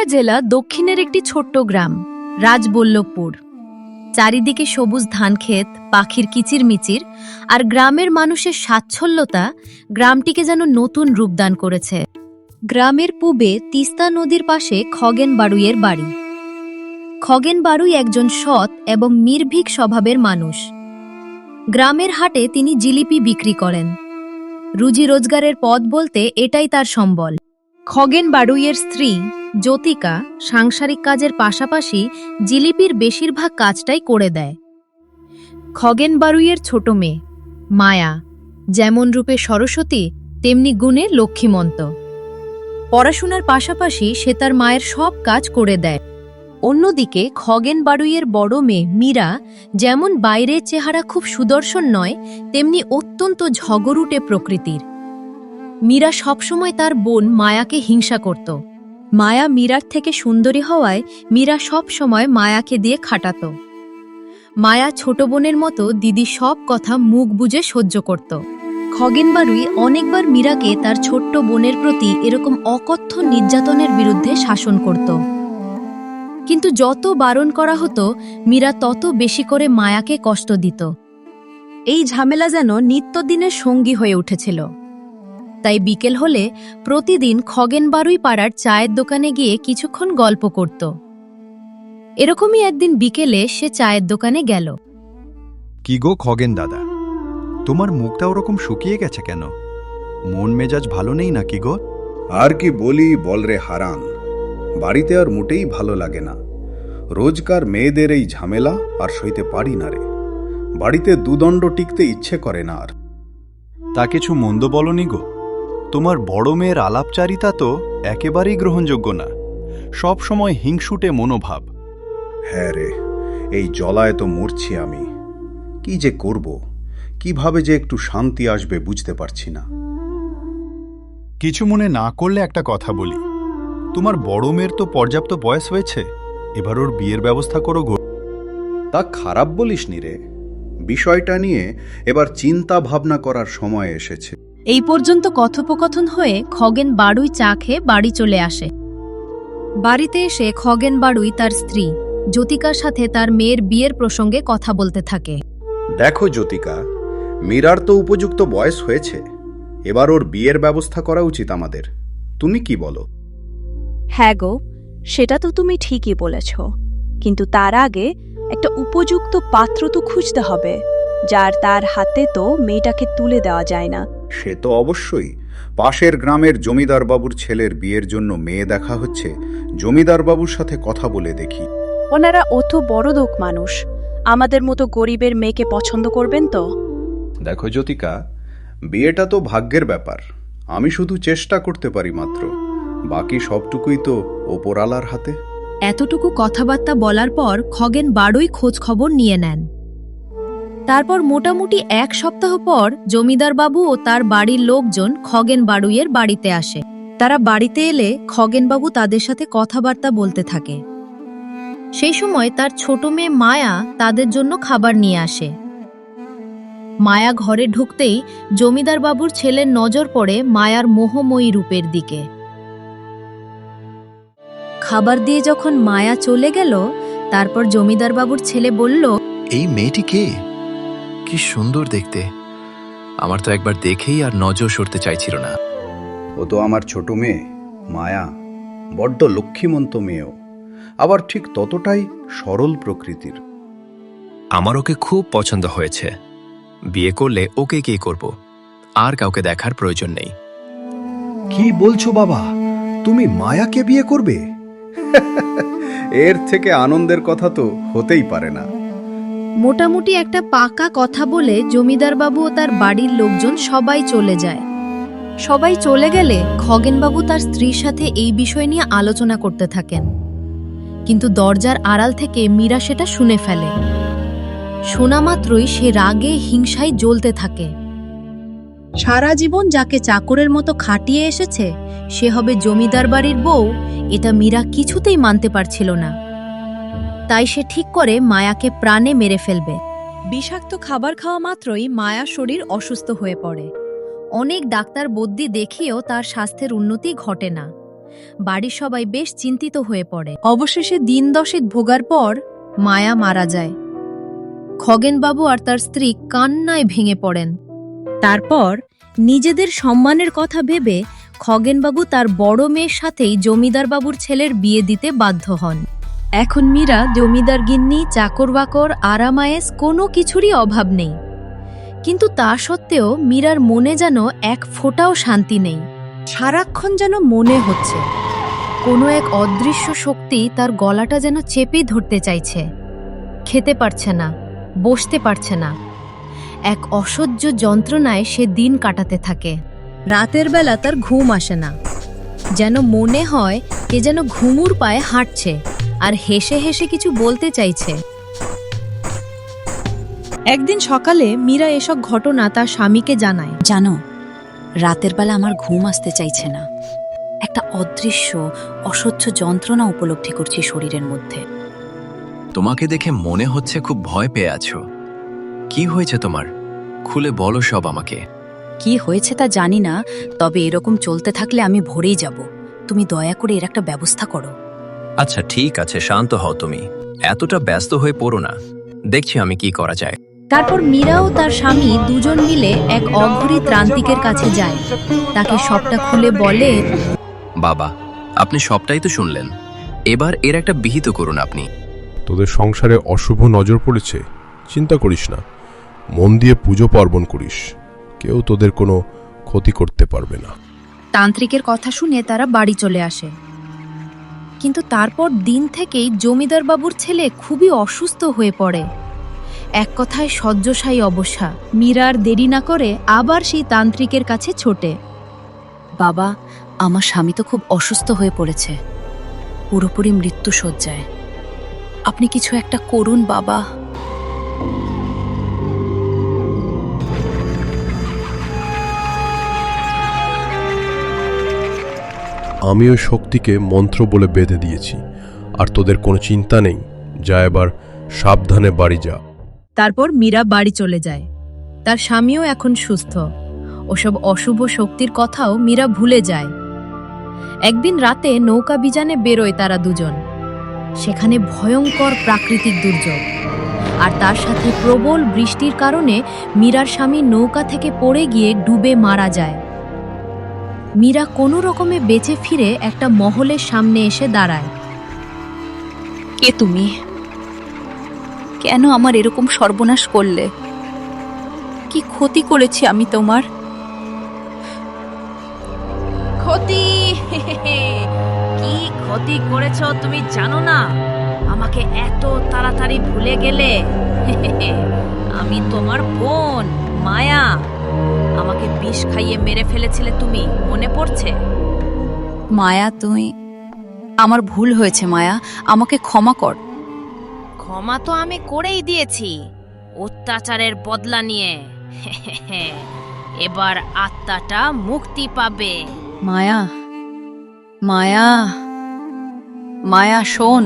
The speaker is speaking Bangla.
পুরুলিয়া জেলা দক্ষিণের একটি ছোট্ট গ্রাম রাজবল্লভপুর। চারিদিকে সবুজ ধানক্ষেত, পাখির কিচিরমিচির আর গ্রামের মানুষের স্বাচ্ছল্যতা গ্রামটিকে যেন নতুন রূপদান করেছে। গ্রামের পূবে তিস্তা নদীর পাশে খগেন বাড়ুইয়ের বাড়ি। খগেন বাড়ুই একজন সৎ এবং নির্ভীক স্বভাবের মানুষ। গ্রামের হাটে তিনি জিলিপি বিক্রি করেন। রুজি রোজগারের পথ বলতে এটাই তার সম্বল। খগেন বাড়ুইয়ের স্ত্রী জ্যোতিকা সাংসারিক কাজের পাশাপাশি জিলিপির বেশিরভাগ কাজটাই করে দেয়। খগেন বাড়ুইয়ের ছোট মেয়ে মায়া যেমন রূপে সরস্বতী, তেমনি গুণে লক্ষ্মীমন্ত। পড়াশোনার পাশাপাশি সে তার মায়ের সব কাজ করে দেয়। অন্যদিকে খগেন বাড়ুইয়ের বড় মেয়ে মীরা যেমন বাইরের চেহারা খুব সুদর্শন নয়, তেমনি অত্যন্ত ঝগড়ুটে প্রকৃতির। মীরা সবসময় তার বোন মায়াকে হিংসা করত। মায়া মীরার থেকে সুন্দরী হওয়ায় মীরা সব সময় মায়াকে দিয়ে খাটাত। মায়া ছোট বোনের মতো দিদি সব কথা মুখ বুজে সহ্য করত। খগেন বাড়ুই অনেকবার মীরাকে তার ছোট্ট বোনের প্রতি এরকম অকথ্য নির্যাতনের বিরুদ্ধে শাসন করত, কিন্তু যত বারণ করা হতো মীরা তত বেশি করে মায়াকে কষ্ট দিত। এই ঝামেলা যেন নিত্যদিনের সঙ্গী হয়ে উঠেছিল। তাই বিকেল হলে প্রতিদিন খগেন বাড়ুই পাড়ার চায়ের দোকানে গিয়ে কিছুক্ষণ গল্প করত। এরকমই একদিন বিকেলে সে চায়ের দোকানে গেল। কি গো খগেন দাদা, তোমার মুখটা ওরকম শুকিয়ে গেছে কেন? মন মেজাজ ভালো নেই নাকি গো? আর কি বলি বল রে হারান, বাড়িতে আর মোটেই ভালো লাগে না। রোজকার মেয়েদের এই ঝামেলা আর সইতে পারি না রে। বাড়িতে দুদণ্ড টিকতে ইচ্ছে করে না আর। তা কিছু মন্দ বলনি গো। তোমার বড় মেয়ের আলাপচারিতা তো একেবারেই গ্রহণযোগ্য না, সব সময় হিংসুটে মনোভাব। হ্যাঁ রে, এই জ্বলায় তো মরছি আমি। কি যে করব, কিভাবে যে একটু শান্তি আসবে বুঝতে পারছি না। কিছু মনে না করলে একটা কথা বলি, তোমার বড় মেয়ের তো পর্যাপ্ত বয়স হয়েছে, এবার ওর বিয়ের ব্যবস্থা করো গো। তা খারাপ বলিসনি রে, বিষয়টা নিয়ে এবার চিন্তা ভাবনা করার সময় এসেছে। এই পর্যন্ত কথোপকথন হয়ে খগেন বাড়ুই চা খেয়ে বাড়ি চলে আসে। বাড়িতে এসে খগেন বাড়ুই তার স্ত্রী জ্যোতিকার সাথে তার মেয়ের বিয়ের প্রসঙ্গে কথা বলতে থাকে। দেখো জ্যোতিকা, মীরার তো উপযুক্ত বয়স হয়েছে, এবার ওর বিয়ের ব্যবস্থা করা উচিত আমাদের। তুমি কি বলো? হ্যাঁ গো, সেটা তো তুমি ঠিকই বলেছ, কিন্তু তার আগে একটা উপযুক্ত পাত্র তো খুঁজতে হবে, যার তার হাতে তো মেয়েটাকে তুলে দেওয়া যায় না। সে তো অবশ্যই। পাশের গ্রামের জমিদার বাবুর ছেলের বিয়ের জন্য মেয়ে দেখা হচ্ছে, জমিদার বাবুর সাথে কথা বলে দেখি। ওনারা অত বড়লোক মানুষ, আমাদের মতো গরিবের মেয়েকে পছন্দ করবেন তো? দেখো জ্যোতিকা, বিয়েটা তো ভাগ্যের ব্যাপার। আমি শুধু চেষ্টা করতে পারি মাত্র, বাকি সবটুকুই তো ওপরালার হাতে। এতটুকু কথাবার্তা বলার পর খগেন বাড়ুই খোঁজ খবর নিয়ে নেন। তারপর মোটামুটি এক সপ্তাহ পর জমিদার বাবু ও তার বাড়ির লোকজন খগেন বাড়ুইয়ের বাড়িতে আসে। তারা বাড়িতে এলে খগেনবাবু তাদের সাথে কথাবার্তা বলতে থাকে। সেই সময় তার ছোট মেয়ে মায়া তাদের জন্য খাবার নিয়ে আসে। মায়া ঘরে ঢুকতেই জমিদার বাবুর ছেলের নজর পড়ে মায়ার মোহময়ী রূপের দিকে। খাবার দিয়ে যখন মায়া চলে গেল, তারপর জমিদার বাবুর ছেলে বলল, এই মেয়েটি কে? কি সুন্দর দেখতে! আমার তো একবার দেখেই আর নজর সরতে চাইছিল না। ও তো আমার ছোট মেয়ে মায়া, বড্ড লক্ষ্মীমন্ত মেয়েও, আবার ঠিক ততটাই সরল প্রকৃতির। আমার ওকে খুব পছন্দ হয়েছে। বিয়ে করলে ওকে কি করব, আর কাউকে দেখার প্রয়োজন নেই। কি বলছো বাবা, তুমি মায়াকে বিয়ে করবে? এর থেকে আনন্দের কথা তো হতেই পারে না। মোটামুটি একটা পাকা কথা বলে জমিদার বাবু ও তার বাড়ির লোকজন সবাই চলে যায়। সবাই চলে গেলে খগেনবাবু তার স্ত্রীর সাথে এই বিষয় নিয়ে আলোচনা করতে থাকেন, কিন্তু দরজার আড়াল থেকে মীরা সেটা শুনে ফেলে। শোনা মাত্রই সে রাগে হিংসায় জ্বলতে থাকে। সারা জীবন যাকে চাকরের মতো খাটিয়ে এসেছে সে হবে জমিদার বাড়ির বউ, এটা মীরা কিছুতেই মানতে পারছিল না। তাই সে ঠিক করে মায়াকে প্রাণে মেরে ফেলবে। বিষাক্ত খাবার খাওয়া মাত্রই মায়ার শরীর অসুস্থ হয়ে পড়ে। অনেক ডাক্তার বদ্যি দেখিয়েও তার স্বাস্থ্যের উন্নতি ঘটে না। বাড়ির সবাই বেশ চিন্তিত হয়ে পড়ে। অবশেষে দিন 10 ভোগার পর মায়া মারা যায়। খগেনবাবু আর তার স্ত্রী কান্নায় ভেঙে পড়েন। তারপর নিজেদের সম্মানের কথা ভেবে খগেনবাবু তার বড় মেয়ের সাথেই জমিদার বাবুর ছেলের বিয়ে দিতে বাধ্য হন। এখন মীরা জমিদার গিন্নি, চাকর বাকর, আরামায়েশ কোনো কিছুরই অভাব নেই। কিন্তু তা সত্ত্বেও মীরার মনে যেন এক ফোঁটাও শান্তি নেই। সারাক্ষণ যেন মনে হচ্ছে কোনো এক অদৃশ্য শক্তি তার গলাটা যেন চেপে ধরতে চাইছে। খেতে পারছে না, বসতে পারছে না। এক অসহ্য যন্ত্রণায় সে দিন কাটাতে থাকে। রাতের বেলা তার ঘুম আসে না, যেন মনে হয় কে যেন ঘুমুর পায়ে হাঁটছে আর হেসে হেসে কিছু বলতে চাইছে। একদিন সকালে মীরা এসব ঘটনা তার স্বামীকে জানায়। জানো, রাতের বেলা আমার ঘুম আসতে চাইছে না। একটা অদৃশ্য অসহ্য যন্ত্রণা উপলব্ধি করছি শরীরের মধ্যে। তোমাকে দেখে মনে হচ্ছে খুব ভয় পেয়ে আছো। কি হয়েছে তোমার? খুলে বলো সব আমাকে। কি হয়েছে তা জানি না, তবে এরকম চলতে থাকলে আমি ভরেই যাব। তুমি দয়া করে এর একটা ব্যবস্থা করো। আচ্ছা ঠিক আছে, শান্ত হও তুমি। এতটা ব্যস্ত হয়ে পড়ো না, দেখছি আমি কি করা যায়। তারপর মীরা ও তার স্বামী দুজন মিলে এক অঘরী ত্রান্তিকের কাছে যায়। তাকে সবটা খুলে বলে, বাবা, আপনি সবটাই তো শুনলেন, এবার এর একটা বিহিত করুন আপনি। তোদের সংসারে অশুভ নজর পড়েছে, চিন্তা করিস না। মন দিয়ে পুজো পার্বণ করিস, কেউ তোদের কোনো ক্ষতি করতে পারবে না। তান্ত্রিকের কথা শুনে তারা বাড়ি চলে আসে। কিন্তু তারপর দিন থেকেই জমিদার বাবুর ছেলে খুবই অসুস্থ হয়ে পড়ে। এক কথায় শয্যাশায়ী অবস্থা। মীরা আর দেরি না করে আবার সেই তান্ত্রিকের কাছে ছোটে। বাবা, আমার স্বামী তো খুব অসুস্থ হয়ে পড়েছে, পুরোপুরি মৃত্যু শয্যায়। আপনি কিছু একটা করুন বাবা। আমি ওই শক্তিকে মন্ত্র বলে বেঁধে দিয়েছি, আর তোদের কোনো চিন্তা নেই। যা, এবার সাবধানে বাড়ি যা। তারপর মীরা বাড়ি চলে যায়। তার স্বামীও এখন সুস্থ। ওসব অশুভ শক্তির কথাও মীরা ভুলে যায়। একদিন রাতে নৌকা বিজানে বেরোয় তারা দুজন। সেখানে ভয়ঙ্কর প্রাকৃতিক দুর্যোগ, আর তার সাথে প্রবল বৃষ্টির কারণে মীরার স্বামী নৌকা থেকে পড়ে গিয়ে ডুবে মারা যায়। মীরা কোনো রকমে বেঁচে ফিরে একটা মহলের সামনে এসে দাঁড়ায়। কে তুমি? কেন আমার এরকম সর্বনাশ করলে? কি ক্ষতি করেছি আমি তোমার? ক্ষতি? কি ক্ষতি করেছো তুমি জানো না? আমাকে এত তাড়াতাড়ি ভুলে গেলে? আমি তোমার বোন মায়া। আমাকে বিষ খাইয়ে মেরে ফেলেছিলে তুমি, মনে পড়ছে? মায়া, তুই... আমার ভুল হয়েছে মায়া, আমাকে ক্ষমা কর। ক্ষমা তো আমি করেই দিয়েছি, অত্যাচারের বদলা নিয়ে। এবার আত্মাটা মুক্তি পাবে। মায়া, মায়া, মায়া শোন,